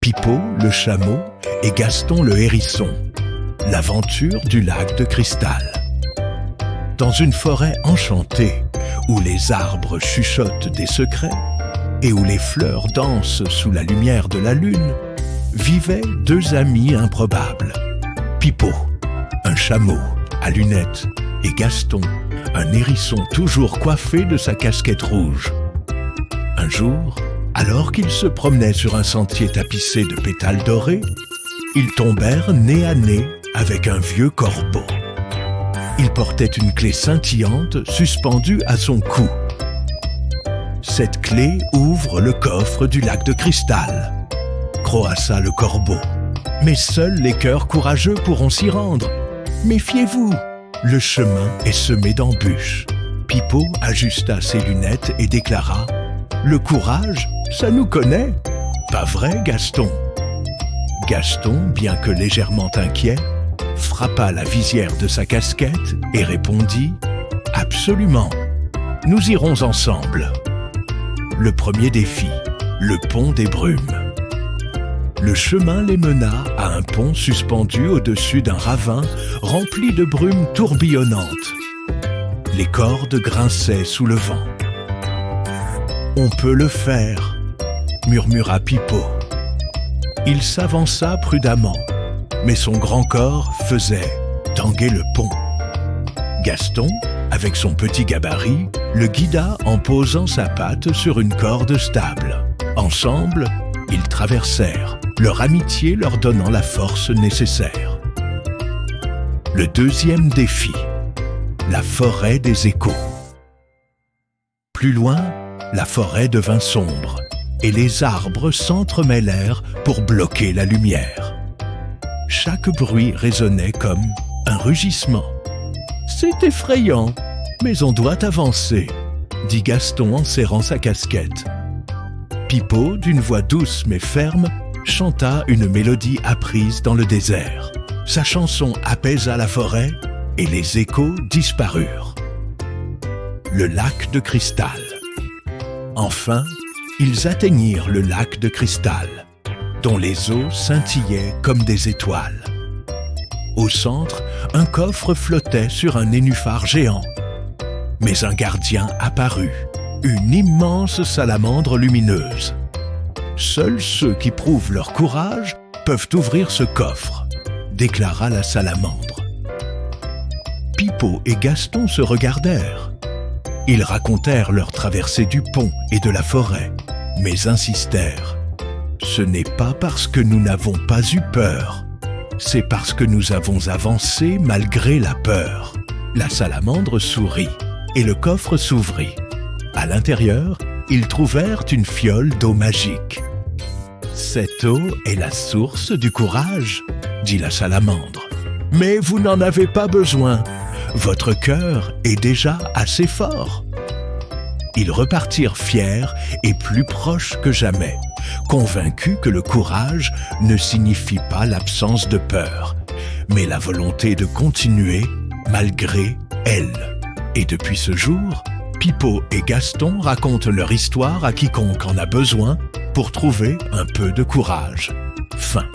Pipo le chameau et Gaston le hérisson. L'aventure du lac de cristal. Dans une forêt enchantée, où les arbres chuchotent des secrets et où les fleurs dansent sous la lumière de la lune, vivaient deux amis improbables. Pipo, un chameau à lunettes, et Gaston, un hérisson toujours coiffé de sa casquette rouge. Un jour, alors qu'ils se promenaient sur un sentier tapissé de pétales dorés, ils tombèrent nez à nez avec un vieux corbeau. Il portait une clé scintillante suspendue à son cou. Cette clé ouvre le coffre du lac de cristal, croassa le corbeau. Mais seuls les cœurs courageux pourront s'y rendre. Méfiez-vous, le chemin est semé d'embûches. Pipo ajusta ses lunettes et déclara « Le courage, ça nous connaît. Pas vrai, Gaston ?» Gaston, bien que légèrement inquiet, frappa la visière de sa casquette et répondit « Absolument, nous irons ensemble. » Le premier défi, le pont des brumes. Le chemin les mena à un pont suspendu au-dessus d'un ravin rempli de brumes tourbillonnantes. Les cordes grinçaient sous le vent. « On peut le faire », murmura Pipo. Il s'avança prudemment, mais son grand corps faisait tanguer le pont. Gaston, avec son petit gabarit, le guida en posant sa patte sur une corde stable. Ensemble, ils traversèrent, leur amitié leur donnant la force nécessaire. Le deuxième défi, la forêt des échos. Plus loin, la forêt devint sombre et les arbres s'entremêlèrent pour bloquer la lumière. Chaque bruit résonnait comme un rugissement. « C'est effrayant, mais on doit avancer », dit Gaston en serrant sa casquette. Pipo, d'une voix douce mais ferme, chanta une mélodie apprise dans le désert. Sa chanson apaisa la forêt et les échos disparurent. Le lac de cristal. Enfin, ils atteignirent le lac de cristal, dont les eaux scintillaient comme des étoiles. Au centre, un coffre flottait sur un nénuphar géant. Mais un gardien apparut, une immense salamandre lumineuse. Seuls ceux qui prouvent leur courage peuvent ouvrir ce coffre, déclara la salamandre. Pipo et Gaston se regardèrent. Ils racontèrent leur traversée du pont et de la forêt, mais insistèrent. Ce n'est pas parce que nous n'avons pas eu peur, c'est parce que nous avons avancé malgré la peur. La salamandre sourit et le coffre s'ouvrit. À l'intérieur, ils trouvèrent une fiole d'eau magique. « Cette eau est la source du courage, » dit la salamandre. « Mais vous n'en avez pas besoin. Votre cœur est déjà assez fort. » Ils repartirent fiers et plus proches que jamais, convaincus que le courage ne signifie pas l'absence de peur, mais la volonté de continuer malgré elle. Et depuis ce jour, Pipo et Gaston racontent leur histoire à quiconque en a besoin pour trouver un peu de courage. Fin.